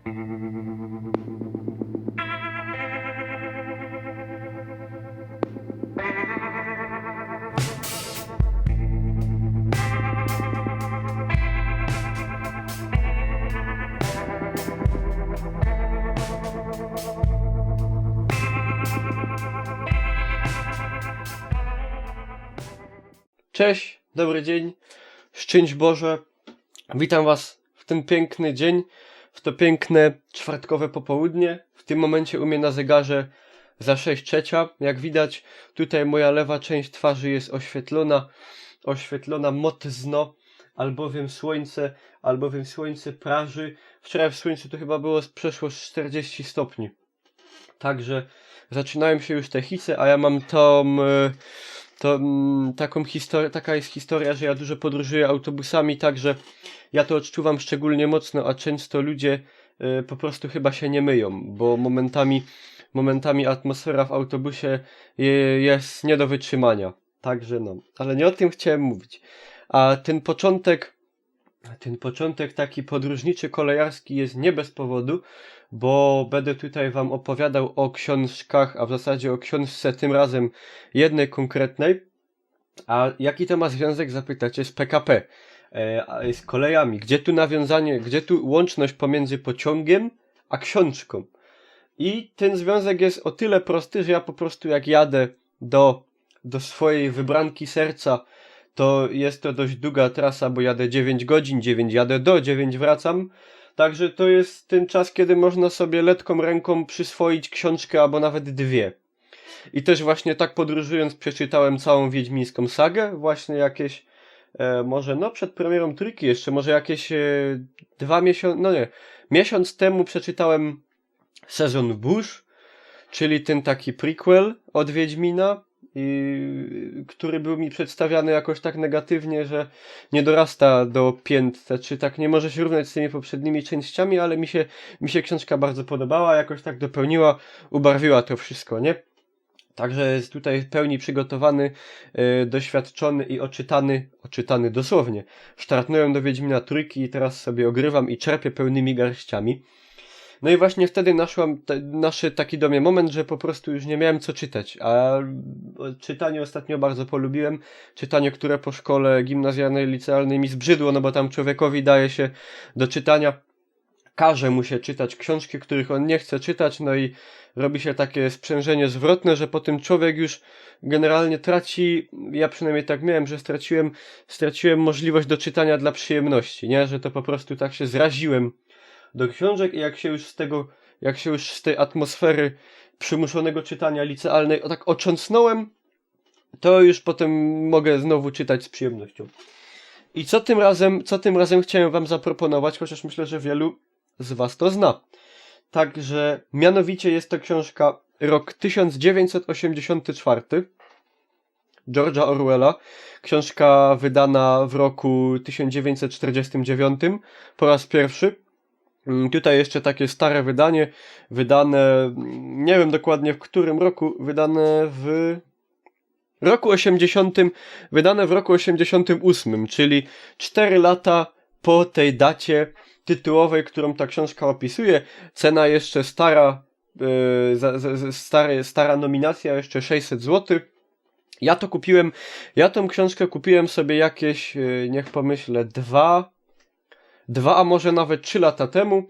Cześć, dobry dzień, szczęść Boże, witam Was w ten piękny dzień, w to piękne czwartkowe popołudnie. W tym momencie u mnie na zegarze za 6:03, jak widać tutaj moja lewa część twarzy jest oświetlona mocno, albowiem słońce praży. Wczoraj w słońcu to chyba było przeszło 40 stopni, także zaczynają się już te hice, a ja mam taką historię, taka jest historia, że ja dużo podróżuję autobusami, także ja to odczuwam szczególnie mocno, a często ludzie po prostu chyba się nie myją, bo momentami atmosfera w autobusie jest nie do wytrzymania. Także no, ale nie o tym chciałem mówić. A ten początek taki podróżniczy, kolejarski jest nie bez powodu, bo będę tutaj Wam opowiadał o książkach, a w zasadzie o książce tym razem jednej konkretnej. A jaki to ma związek, zapytacie, z PKP, z kolejami? Gdzie tu nawiązanie, gdzie tu łączność pomiędzy pociągiem a książką? I ten związek jest o tyle prosty, że ja po prostu jak jadę do swojej wybranki serca, to jest to dość długa trasa, bo jadę 9 godzin, 9 jadę 9 wracam. Także to jest ten czas, kiedy można sobie letką ręką przyswoić książkę albo nawet dwie. I też właśnie tak podróżując przeczytałem całą wiedźmińską sagę, właśnie jakieś, może no przed premierą trójki jeszcze, może jakieś 2 miesiące, no nie, miesiąc temu przeczytałem Sezon Burz, czyli ten taki prequel od Wiedźmina, który był mi przedstawiany jakoś tak negatywnie, że nie dorasta do pięt, znaczy tak nie może się równać z tymi poprzednimi częściami, ale mi się książka bardzo podobała, jakoś tak dopełniła, ubarwiła to wszystko, nie? Także jest tutaj w pełni przygotowany, doświadczony i oczytany dosłownie. Sztartnąłem do Wiedźmina trójki i teraz sobie ogrywam i czerpię pełnymi garściami. No i właśnie wtedy naszedł taki do mnie moment, że po prostu już nie miałem co czytać, a czytanie ostatnio bardzo polubiłem. Czytanie, które po szkole gimnazjalnej, licealnej mi zbrzydło, no bo tam człowiekowi daje się do czytania, każe mu się czytać książki, których on nie chce czytać, no i robi się takie sprzężenie zwrotne, że potem człowiek już generalnie traci, ja przynajmniej tak miałem, że straciłem możliwość do czytania dla przyjemności, nie, że to po prostu tak się zraziłem do książek i jak się już z tej atmosfery przymuszonego czytania licealnej tak otrząsnąłem, to już potem mogę znowu czytać z przyjemnością. I co tym razem chciałem Wam zaproponować, chociaż myślę, że wielu z Was to zna. Także mianowicie jest to książka rok 1984 George'a Orwella. Książka wydana w roku 1949 po raz pierwszy. Tutaj jeszcze takie stare wydane, nie wiem dokładnie w którym roku, wydane w roku 88, czyli 4 lata po tej dacie tytułowej, którą ta książka opisuje. Cena jeszcze stara, stara nominacja, jeszcze 600 zł. Ja tą książkę kupiłem sobie jakieś, niech pomyślę, 2, a może nawet 3 lata temu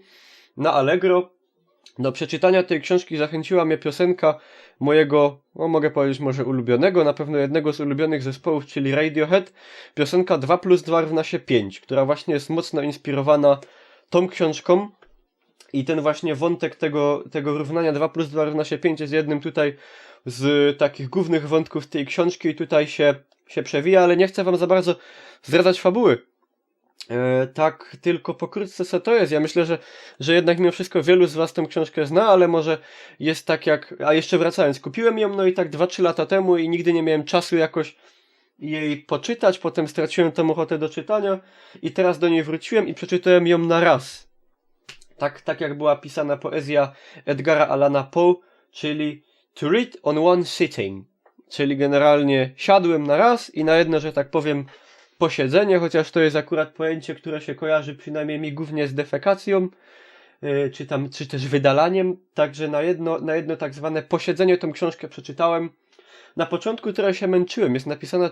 na Allegro. Do przeczytania tej książki zachęciła mnie piosenka mojego, no mogę powiedzieć może ulubionego, na pewno jednego z ulubionych zespołów, czyli Radiohead. Piosenka 2+2 równa się 5, która właśnie jest mocno inspirowana tą książką. I ten właśnie wątek tego równania 2+2 równa się 5 jest jednym tutaj z takich głównych wątków tej książki i tutaj się przewija, ale nie chcę Wam za bardzo zdradzać fabuły. Tak tylko pokrótce co to jest. Ja myślę, że jednak mimo wszystko wielu z Was tę książkę zna, ale może jest tak jak... A jeszcze wracając, kupiłem ją no i tak 2-3 lata temu i nigdy nie miałem czasu jakoś jej poczytać, potem straciłem tę ochotę do czytania i teraz do niej wróciłem i przeczytałem ją na raz. Tak jak była pisana poezja Edgara Allana Poe, czyli to read on one sitting, czyli generalnie siadłem na raz i na jedno, że tak powiem, posiedzenie, chociaż to jest akurat pojęcie, które się kojarzy przynajmniej mi głównie z defekacją, czy też wydalaniem. Także na jedno tak zwane posiedzenie tą książkę przeczytałem. Na początku trochę się męczyłem, jest napisana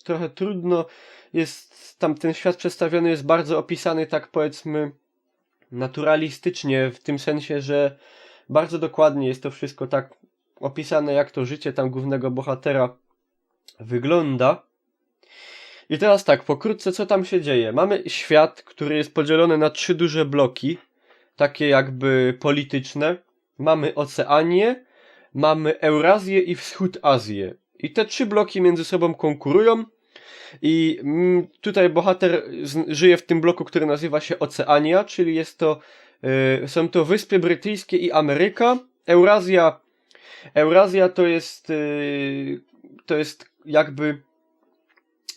trochę trudno, jest tam ten świat przedstawiony, jest bardzo opisany, tak powiedzmy, naturalistycznie, w tym sensie, że bardzo dokładnie jest to wszystko tak opisane, jak to życie tam głównego bohatera wygląda. I teraz tak, pokrótce co tam się dzieje? Mamy świat, który jest podzielony na 3 duże bloki, takie jakby polityczne. Mamy Oceanię, mamy Eurazję i Wschód Azję. I te 3 bloki między sobą konkurują. I tutaj bohater żyje w tym bloku, który nazywa się Oceania, czyli są to Wyspy Brytyjskie i Ameryka. Eurazja to jest jakby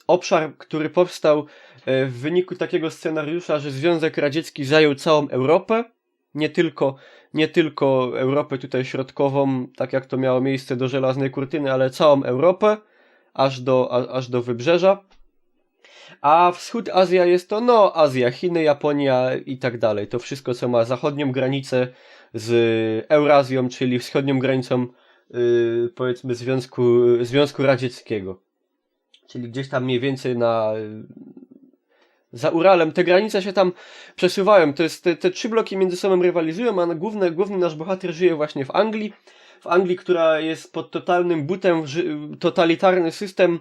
obszar, który powstał w wyniku takiego scenariusza, że Związek Radziecki zajął całą Europę, nie tylko Europę tutaj środkową, tak jak to miało miejsce do Żelaznej Kurtyny, ale całą Europę, aż do wybrzeża. A Wschód Azja jest to, Azja, Chiny, Japonia i tak dalej. To wszystko, co ma zachodnią granicę z Eurazją, czyli wschodnią granicą, powiedzmy, Związku Radzieckiego. Czyli gdzieś tam mniej więcej za Uralem. Te granice się tam przesuwają. To jest te 3 bloki między sobą rywalizują, a główny nasz bohater żyje właśnie w Anglii. W Anglii, która jest pod totalnym butem, totalitarny system,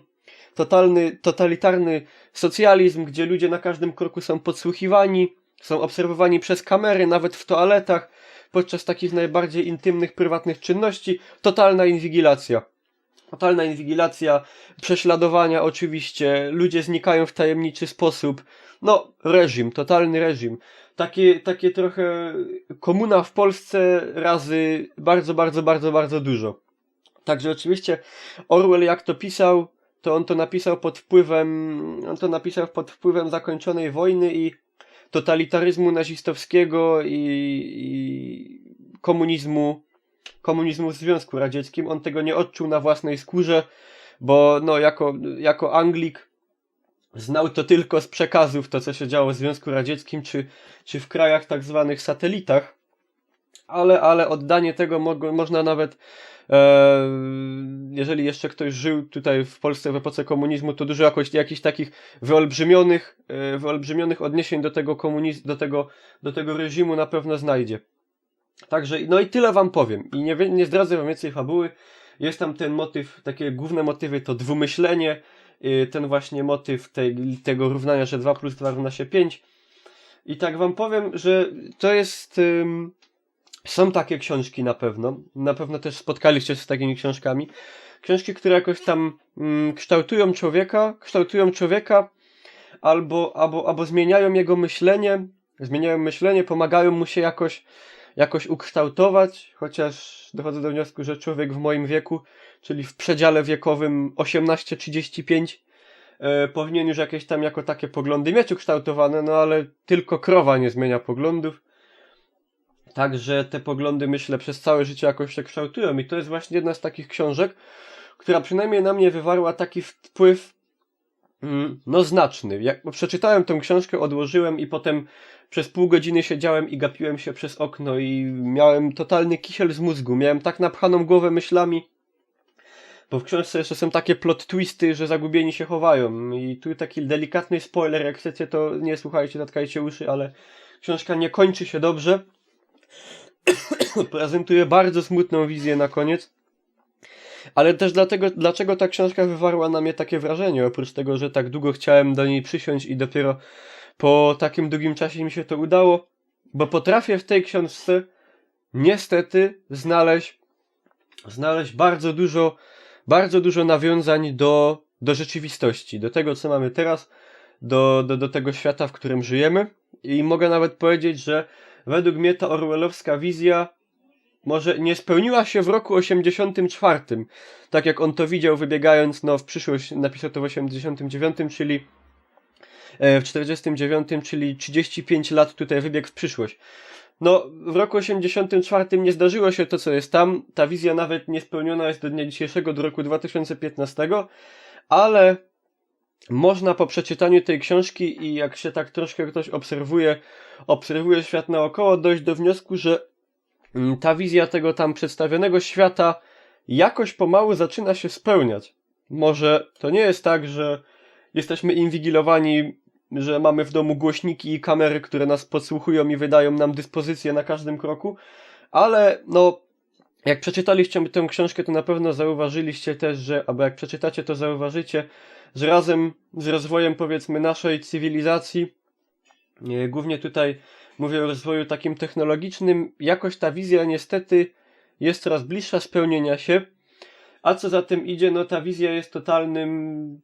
totalitarny socjalizm, gdzie ludzie na każdym kroku są podsłuchiwani, są obserwowani przez kamery, nawet w toaletach, podczas takich najbardziej intymnych, prywatnych czynności. Totalna inwigilacja, prześladowania oczywiście, ludzie znikają w tajemniczy sposób. Totalny reżim. Takie trochę komuna w Polsce razy bardzo, bardzo, bardzo, bardzo dużo. Także oczywiście Orwell, jak to pisał, to on to napisał pod wpływem zakończonej wojny i totalitaryzmu nazistowskiego i komunizmu w Związku Radzieckim. On tego nie odczuł na własnej skórze, bo jako Anglik znał to tylko z przekazów, to co się działo w Związku Radzieckim, czy w krajach tak zwanych satelitach, ale oddanie tego można nawet, jeżeli jeszcze ktoś żył tutaj w Polsce w epoce komunizmu, to dużo jakichś takich wyolbrzymionych odniesień do tego do tego reżimu na pewno znajdzie. Także, i tyle wam powiem. I nie zdradzę wam więcej fabuły. Jest tam ten motyw, takie główne motywy to dwumyślenie, ten właśnie motyw tego równania, że 2 plus 2 równa się 5. I tak wam powiem, że to jest... Są takie książki na pewno. Na pewno też spotkaliście się z takimi książkami. Książki, które jakoś tam kształtują człowieka albo zmieniają jego myślenie, pomagają mu się jakoś ukształtować, chociaż dochodzę do wniosku, że człowiek w moim wieku, czyli w przedziale wiekowym 18-35, powinien już jakieś tam jako takie poglądy mieć ukształtowane, ale tylko krowa nie zmienia poglądów. Także te poglądy, myślę, przez całe życie jakoś się kształtują i to jest właśnie jedna z takich książek, która przynajmniej na mnie wywarła taki wpływ znaczny. Jak przeczytałem tę książkę, odłożyłem i potem przez pół godziny siedziałem i gapiłem się przez okno i miałem totalny kisiel z mózgu. Miałem tak napchaną głowę myślami, bo w książce jeszcze są takie plot twisty, że zagubieni się chowają. I tu taki delikatny spoiler, jak chcecie, to nie słuchajcie, zatkajcie uszy, ale książka nie kończy się dobrze. Prezentuje bardzo smutną wizję na koniec. Ale też dlaczego ta książka wywarła na mnie takie wrażenie, oprócz tego, że tak długo chciałem do niej przysiąść i dopiero po takim długim czasie mi się to udało, bo potrafię w tej książce niestety znaleźć bardzo dużo nawiązań do rzeczywistości, do tego, co mamy teraz, do tego świata, w którym żyjemy. I mogę nawet powiedzieć, że według mnie ta orwellowska wizja może nie spełniła się w roku 84, tak jak on to widział, wybiegając w przyszłość. Napisał to w 89, czyli w 49, czyli 35 lat tutaj wybiegł w przyszłość. W roku 84 nie zdarzyło się to, co jest tam. Ta wizja nawet niespełniona jest do dnia dzisiejszego, do roku 2015, można po przeczytaniu tej książki i jak się tak troszkę ktoś obserwuje świat naokoło, dojść do wniosku, że ta wizja tego tam przedstawionego świata jakoś pomału zaczyna się spełniać. Może to nie jest tak, że jesteśmy inwigilowani, że mamy w domu głośniki i kamery, które nas podsłuchują i wydają nam dyspozycje na każdym kroku, ale no, jak przeczytaliście tę książkę, to na pewno zauważyliście też, albo jak przeczytacie, to zauważycie, że razem z rozwojem, powiedzmy, naszej cywilizacji, głównie tutaj mówię o rozwoju takim technologicznym, jakoś ta wizja niestety jest coraz bliższa spełnienia się, a co za tym idzie, no ta wizja jest totalnym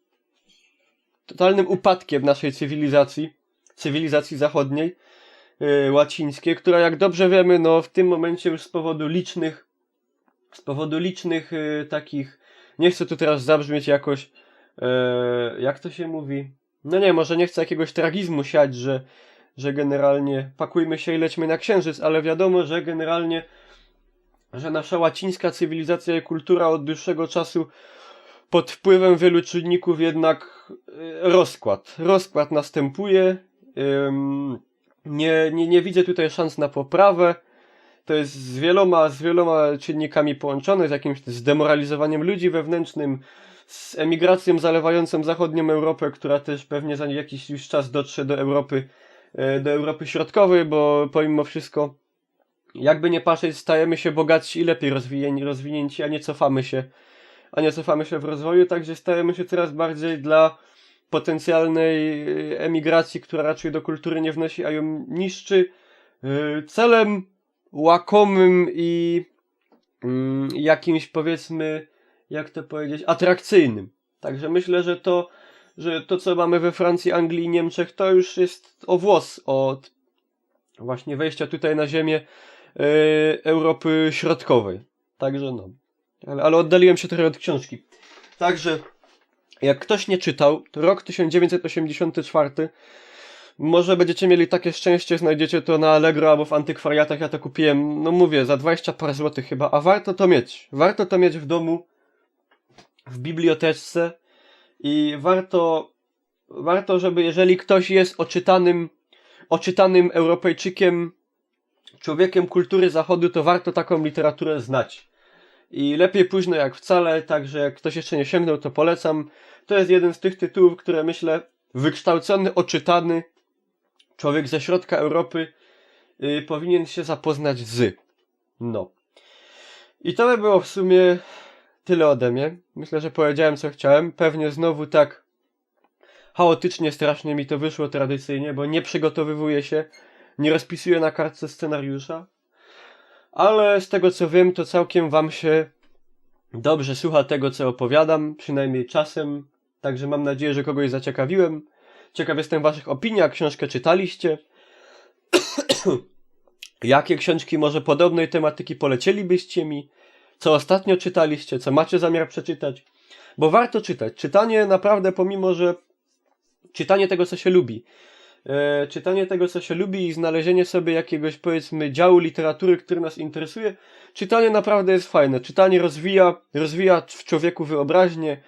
upadkiem naszej cywilizacji zachodniej, łacińskiej, która jak dobrze wiemy, no w tym momencie już z powodu licznych takich, nie chcę tu teraz zabrzmieć jakoś, jak to się mówi, no nie, może nie chcę jakiegoś tragizmu siać, że generalnie pakujmy się i lećmy na księżyc, ale wiadomo, że generalnie, że nasza łacińska cywilizacja i kultura od dłuższego czasu pod wpływem wielu czynników jednak rozkład następuje. Nie widzę tutaj szans na poprawę. To jest z wieloma czynnikami połączone, z jakimś zdemoralizowaniem ludzi wewnętrznym, z emigracją zalewającą zachodnią Europę, która też pewnie za jakiś już czas dotrze do Europy Środkowej, bo pomimo wszystko, jakby nie patrzeć, stajemy się bogatsi i lepiej rozwinięci, a nie cofamy się w rozwoju, także stajemy się coraz bardziej dla potencjalnej emigracji, która raczej do kultury nie wnosi, a ją niszczy, celem łakomym i jakimś, powiedzmy, jak to powiedzieć, atrakcyjnym. Także myślę, że to co mamy we Francji, Anglii i Niemczech, to już jest o włos od właśnie wejścia tutaj na ziemię Europy Środkowej. Także no. Ale oddaliłem się trochę od książki. Także, jak ktoś nie czytał, to rok 1984, może będziecie mieli takie szczęście, znajdziecie to na Allegro albo w antykwariatach, ja to kupiłem, no mówię, za 20 parę złotych chyba, a warto to mieć. Warto to mieć w domu, w biblioteczce i warto, żeby jeżeli ktoś jest oczytanym Europejczykiem, człowiekiem kultury zachodu, to warto taką literaturę znać. I lepiej późno jak wcale, także jak ktoś jeszcze nie sięgnął, to polecam. To jest jeden z tych tytułów, które myślę, wykształcony, oczytany człowiek ze środka Europy powinien się zapoznać z. No. I to by było w sumie tyle ode mnie. Myślę, że powiedziałem co chciałem. Pewnie znowu tak chaotycznie, strasznie mi to wyszło tradycyjnie, bo nie przygotowywuję się, nie rozpisuję na kartce scenariusza. Ale z tego co wiem, to całkiem wam się dobrze słucha tego, co opowiadam, przynajmniej czasem. Także mam nadzieję, że kogoś zaciekawiłem. Ciekaw jestem waszych opinii, jak książkę czytaliście. Jakie książki może podobnej tematyki polecielibyście mi? Co ostatnio czytaliście? Co macie zamiar przeczytać? Bo warto czytać. Czytanie naprawdę, pomimo że czytanie tego, co się lubi. Czytanie tego, co się lubi i znalezienie sobie jakiegoś, powiedzmy, działu literatury, który nas interesuje. Czytanie naprawdę jest fajne. Czytanie rozwija w człowieku wyobraźnię,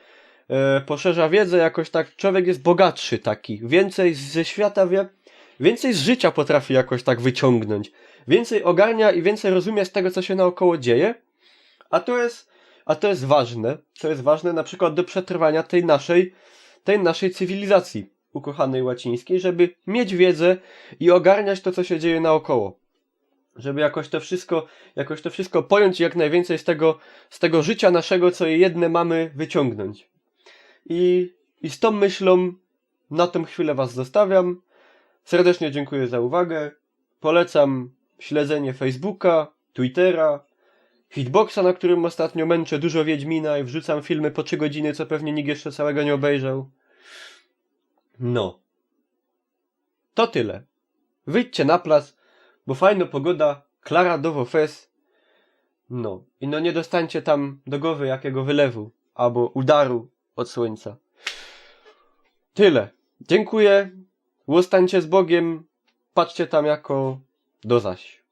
poszerza wiedzę, jakoś tak człowiek jest bogatszy taki. Więcej ze świata wie, więcej z życia potrafi jakoś tak wyciągnąć. Więcej ogarnia i więcej rozumie z tego, co się naokoło dzieje. A to jest ważne. To jest ważne na przykład do przetrwania tej naszej cywilizacji ukochanej łacińskiej, żeby mieć wiedzę i ogarniać to, co się dzieje naokoło. Żeby jakoś to wszystko pojąć i jak najwięcej z tego życia naszego, co jedne mamy, wyciągnąć. I z tą myślą na tę chwilę was zostawiam. Serdecznie dziękuję za uwagę. Polecam śledzenie Facebooka, Twittera, Hitboxa, na którym ostatnio męczę dużo Wiedźmina i wrzucam filmy po 3 godziny, co pewnie nikt jeszcze całego nie obejrzał. No. To tyle. Wyjdźcie na plac, bo fajna pogoda, Klara dowo fes. No. I no nie dostańcie tam do głowy jakiego wylewu, albo udaru od słońca. Tyle. Dziękuję. Łostańcie z Bogiem. Patrzcie tam jako do zaś.